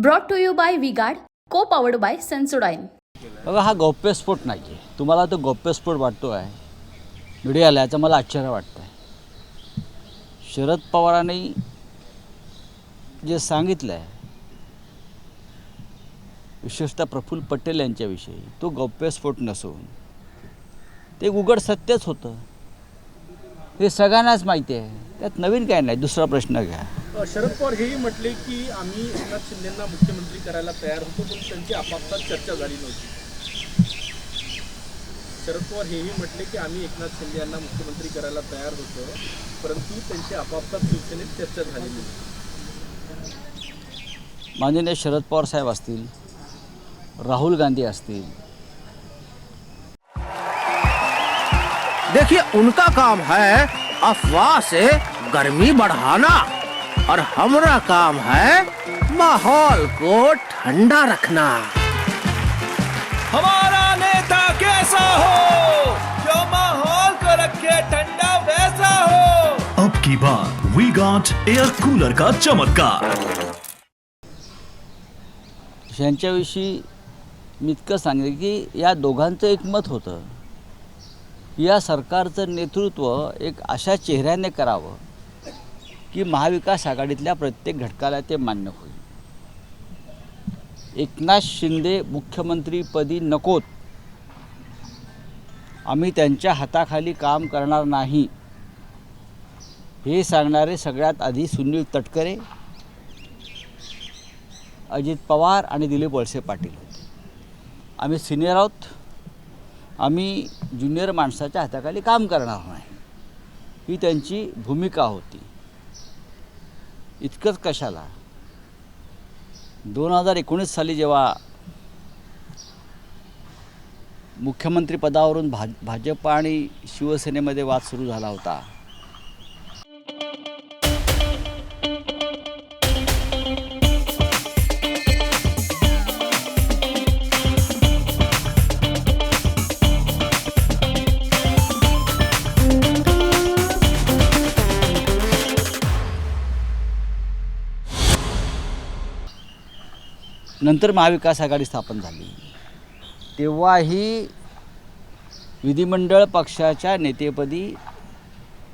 Brought to you by V-Guard, co-powered bye Sensodyne. बघा, हा गौप्यस्फोट नाही आहे. तुम्हाला तो गौप्यस्फोट वाटतो आहे मीडियाला, याचं मला आश्चर्य वाटतं आहे. शरद पवारांनी जे सांगितलं आहे विशेषतः प्रफुल्ल पटेल यांच्याविषयी, तो गौप्यस्फोट नसून ते उघड सत्यच होतं. हे सगळ्यांनाच माहिती आहे, त्यात नवीन काय नाही. दुसरा प्रश्न घ्या. शरद पवार हेही म्हटले की आम्ही एकनाथ शिंदेंना मुख्यमंत्री करायला तयार होतो, पण त्यांची आपापसात चर्चा झाली नव्हती. शरद पवार हेही म्हटले की आम्ही एकनाथ शिंदे यांना मुख्यमंत्री करायला तयार होतो, परंतु त्यांची आपापसात शिवसेनेत चर्चा झालेली नाही. माननीय शरद पवार साहेब असतील, राहुल गांधी असतील, देखिए उनका काम है अफवाह से गर्मी बढ़ाना और हमारा काम है माहौल को ठंडा रखना। हमारा नेता कैसा हो जो माहौल को रखे ठंडा वैसा हो। अब की बार वी गॉट एयर कूलर का चमत्कार। यांच्याविषयी मी इतकं सांगितलं की या दोघांचं एक मत होतं, या सरकारचं नेतृत्व एक अशा चेहऱ्याने करावं की महाविकास आघाडीतल्या प्रत्येक घटकाला ते मान्य होईल. एकनाथ शिंदे मुख्यमंत्रीपदी नकोत, आम्ही त्यांच्या हाताखाली काम करणार नाही, हे सांगणारे सगळ्यात आधी सुनील तटकरे, अजित पवार आणि दिलीप वळसे पाटील होते. आम्ही सिनियर आहोत, आम्ही ज्युनियर माणसाच्या हाताखाली काम करणार नाही, ही त्यांची भूमिका होती. इतकंच कशाला 2019 साली जेव्हा मुख्यमंत्रीपदावरून भाजप आणि शिवसेनेमध्ये वाद सुरू झाला होता, नंतर महाविकास आघाडी स्थापन झाली, तेव्हाही विधिमंडळ पक्षाच्या नेतेपदी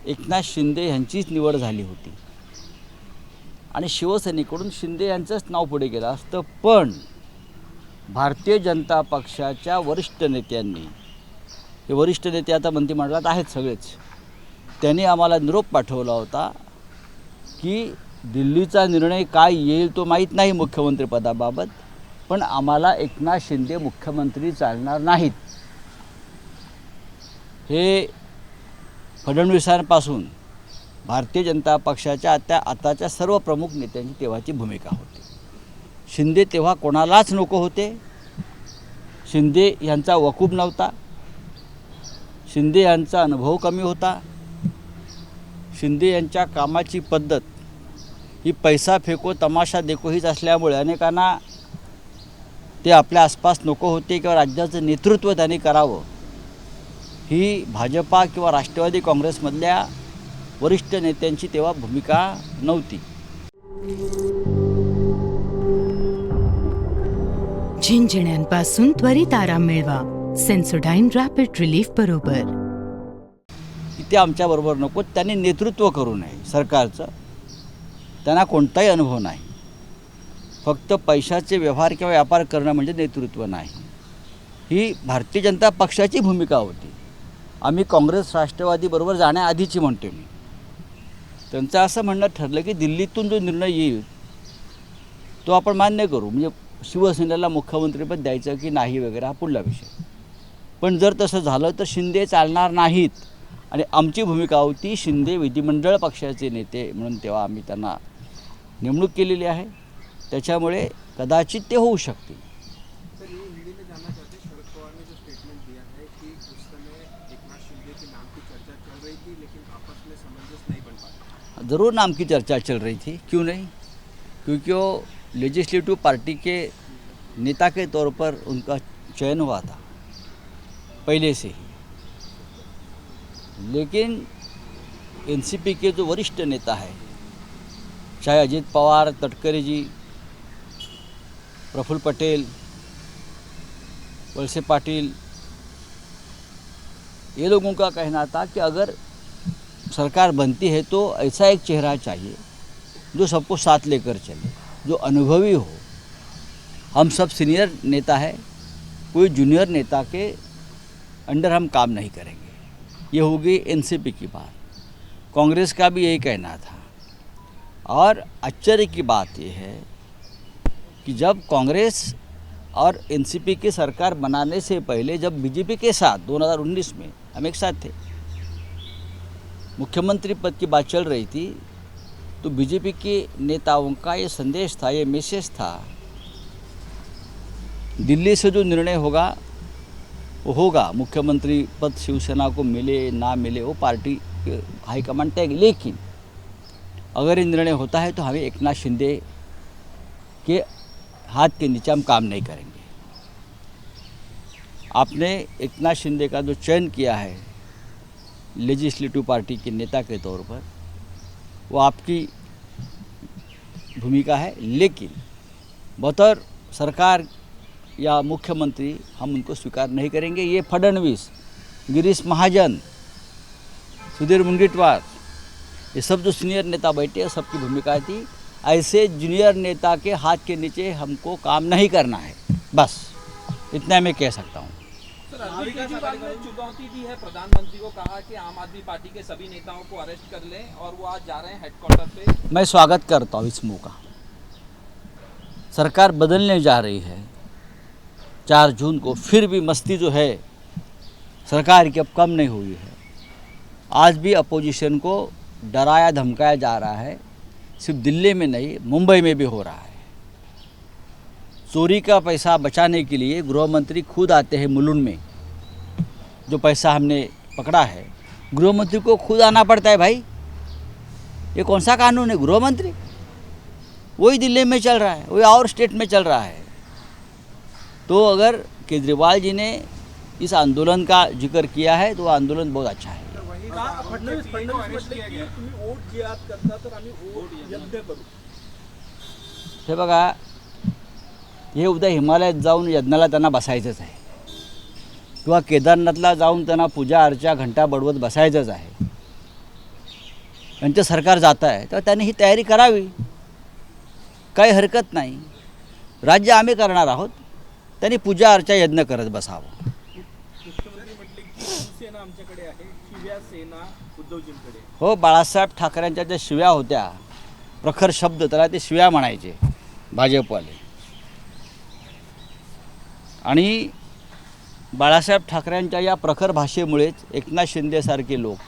एकनाथ शिंदे यांचीच निवड झाली होती आणि शिवसेनेकडून शिंदे यांचंच नाव पुढे गेलं असतं. पण भारतीय जनता पक्षाच्या वरिष्ठ नेत्यांनी, हे वरिष्ठ नेते आता मंत्रिमंडळात आहेत सगळेच, त्यांनी आम्हाला निरोप पाठवला होता की दिल्लीचा निर्णय काय येईल तो माहीत नाही मुख्यमंत्रीपदाबाबत, पण आम्हाला एकनाथ शिंदे मुख्यमंत्री चालणार नाहीत. हे फडणवीसांपासून भारतीय जनता पक्षाच्या आताच्या सर्व प्रमुख नेत्यांची तेव्हाची भूमिका होती. शिंदे तेव्हा कोणालाच नको होते. शिंदे यांचा वकूब नव्हता, शिंदे यांचा अनुभव कमी होता, शिंदे यांच्या कामाची पद्धत ही पैसा फेको तमाशा देखो हीच असल्यामुळे अनेकांना ते आपल्या आसपास नको होते किंवा राज्याचं नेतृत्व त्यांनी करावं ही भाजपा किंवा राष्ट्रवादी काँग्रेसमधल्या वरिष्ठ नेत्यांची तेव्हा भूमिका नव्हती. झिंझिण्यांपासून त्वरित आराम मिळवा सेन्सोडाइन रॅपिड रिलीफ बरोबर. ते आमच्याबरोबर नको, त्यांनी नेतृत्व करू नये सरकारचं, त्यांना कोणताही अनुभव नाही. फक्त पैशाचे व्यवहार किंवा व्यापार करणं म्हणजे नेतृत्व नाही, ही भारतीय जनता पक्षाची भूमिका होती. आम्ही काँग्रेस राष्ट्रवादीबरोबर जाण्याआधीची म्हणतो मी. त्यांचं असं म्हणणं ठरलं की दिल्लीतून जो निर्णय येईल तो आपण मान्य करू, म्हणजे शिवसेनेला मुख्यमंत्रीपद द्यायचं की नाही वगैरे हा पुढला विषय. पण जर तसं झालं तर शिंदे चालणार नाहीत आणि आमची भूमिका होती शिंदे विधिमंडळ पक्षाचे नेते म्हणून तेव्हा आम्ही त्यांना नेमणूक केलेली आहे. त्याच्यामुळे कदाचित ते होऊ शकतील. ज़रूर नाम की चर्चा चल रही थी, क्यों नहीं, क्योंकि वो लेजिस्लेटिव पार्टी के नेता के तौर पर उनका चयन हुआ था पहले से ही. लेकिन एनसीपी के जो वरिष्ठ नेता है, चाहे अजित पवार, तटकरे जी प्रफुल्ल पटेल, वलसे पाटिल, ये लोगों का कहना था कि अगर सरकार बनती है तो ऐसा एक चेहरा चाहिए जो सबको साथ लेकर चले, जो अनुभवी हो। हम सब सीनियर नेता है, कोई जूनियर नेता के अंडर हम काम नहीं करेंगे। ये होगी एनसीपी की बात। कांग्रेस का भी यही कहना था। और आश्चर्य की बात यह है कि जब कांग्रेस और एनसीपी की सरकार बनाने से पहले जब बीजेपी के साथ 2019 में हम एक साथ थे, मुख्यमंत्री पद की बात चल रही थी, तो बीजेपी के नेताओं का ये संदेश था, ये मैसेज था, दिल्ली से जो निर्णय होगा वो होगा। मुख्यमंत्री पद शिवसेना को मिले ना मिले वो पार्टी हाईकमांड तय, लेकिन अगर ये निर्णय होता है तो हमें एकनाथ शिंदे के हाथ के नीचे हम काम नहीं करेंगे। आपने एकनाथ शिंदे का जो चयन किया है लेजिस्लेटिव पार्टी के नेता के तौर पर, वो आपकी भूमिका है, लेकिन बतौर सरकार या मुख्यमंत्री हम उनको स्वीकार नहीं करेंगे। ये फडणवीस, गिरीश महाजन, सुधीर मुनगंटीवार, ये सब जो सीनियर नेता बैठे सबकी भूमिका थी, ऐसे जूनियर नेता के हाथ के नीचे हमको काम नहीं करना है। बस इतना मैं कह सकता हूँ। सर, अरविंद केजरीवाल ने चुनौती दी है प्रधानमंत्री को, कहा कि आम आदमी पार्टी के सभी नेताओं को अरेस्ट कर लें और वो आज जा रहे हैं हेडक्वार्टर पे। मैं स्वागत करता हूँ इस मूव का। सरकार बदलने जा रही है 4 जून को, फिर भी मस्ती जो है सरकार की अब कम नहीं हुई है। आज भी अपोजिशन को डराया धमकाया जा रहा है, सिर्फ दिल्ली में नहीं मुंबई में भी हो रहा है। चोरी का पैसा बचाने के लिए गृह मंत्री खुद आते हैं मुलुंड में, जो पैसा हमने पकड़ा है गृह मंत्री को खुद आना पड़ता है। भाई ये कौन सा कानून है? गृह मंत्री वही दिल्ली में चल रहा है, वही और स्टेट में चल रहा है। तो अगर केजरीवाल जी ने इस आंदोलन का जिक्र किया है तो वो आंदोलन बहुत अच्छा है। फडणवीस म्हटले की तुम्ही वोट जिहाद करता तर आम्ही वोट यज्ञ करू। हे बघा, हे उद्या हिमालयात जाऊन यज्ञाला त्यांना बसायचंच आहे, किंवा केदारनाथला जाऊन त्यांना पूजा अर्चा घंटा बडवत बसायचंच आहे। त्यांचं सरकार जातं आहे तर त्यांनी ही तयारी करावी, काही हरकत नाही। राज्य आम्ही करणार आहोत, त्यांनी पूजा अर्चा यज्ञ करत बसावं। मुख्यमंत्री म्हटले की शिवसेना आमच्याकडे आहे, शिव्या सेना उद्धवजींकडे। हो, बाळासाहेब ठाकरेंच्या ज्या शिव्या होत्या, प्रखर शब्द, त्याला ते शिव्या म्हणायचे भाजपवाले। आणि बाळासाहेब ठाकरेंच्या या प्रखर भाषेमुळेच एकनाथ शिंदेसारखे लोक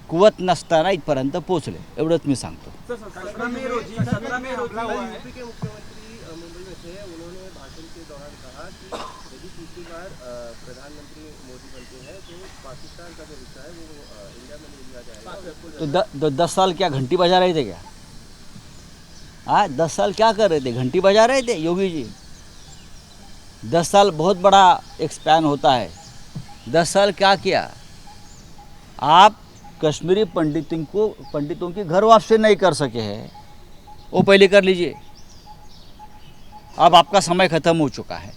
कुवत नसताना इथपर्यंत पोहोचले, एवढंच मी सांगतो। 17 मई रोजी यूपी के मुख्यमंत्री मुंबई में थे। उन्होंने भाषण के दौरान कहा कि यदि तीसरी बार प्रधानमंत्री मोदी बनते हैं तो पाकिस्तान का जो हिस्सा है वो इंडिया में ले लिया जाएगा। तो 10 साल क्या घंटी बजा रहे थे क्या? हाँ, 10 साल क्या कर रहे थे? घंटी बजा रहे थे योगी जी। 10 साल बहुत बड़ा एक स्पैन होता है। 10 साल क्या किया? आप कश्मीरी पंडितों की घर वापसी नहीं कर सके हैं, वो पहले कर लीजिए। अब आपका समय ख़त्म हो चुका है।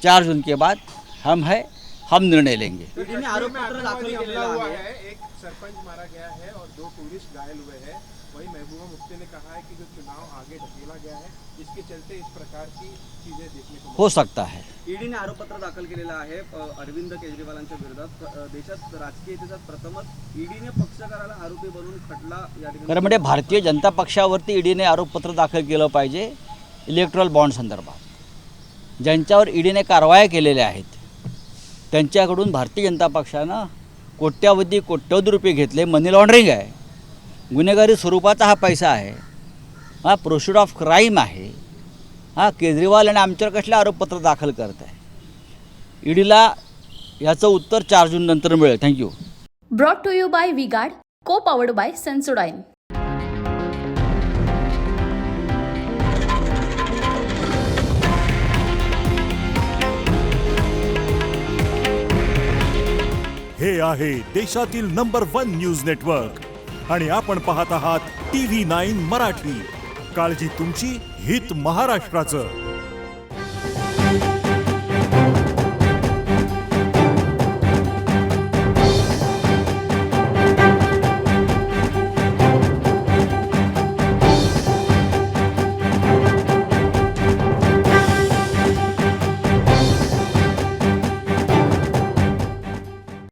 4 जून के बाद हम निर्णय लेंगे। आरोप पत्र दाखल केलेला आहे। एक सरपंच मारा गया है और 2 टूरिस्ट घायल हुए हैं। वहीं महबूबा मुफ्ती ने कहा है कि जो चुनाव आगे ढकेला गया है, इसके चलते इस प्रकार की चीजें देखने को हो सकता है। ईडीने आरोपपत्र दाखल केलेलं आहे अरविंद केजरीवालांच्या विरोधात। देशात राजकीय इतिहासात प्रथमच ईडीने पक्षकाराला आरोपी बनवून खटला या ठिकाणी। खरं म्हणजे भारतीय जनता पक्षावरती ईडीने आरोपपत्र दाखल केलं पाहिजे इलेक्ट्रॉल बॉन्ड संदर्भात। ज्यांच्यावर ईडीने कारवाया केलेल्या आहेत त्यांच्याकडून भारतीय जनता पक्षानं कोट्यवधी रुपये घेतले। मनी लॉन्ड्रिंग आहे, गुन्हेगारी स्वरूपाचा हा पैसा आहे, हा प्रोसिड ऑफ क्राईम आहे। हा केजरीवाल आणि आमच्यावर कसले आरोपपत्र दाखल करत आहे? ईडीला याचं उत्तर 4 जून नंतर मिळेल। Thank you. Brought to you by V-Guard, co-powered bye Sensodyne. हे आहे देशातील नंबर 1 न्यूज नेटवर्क आणि आपण पाहत आहात TV9 मराठी। काळजी तुमची, हित महाराष्ट्राचं.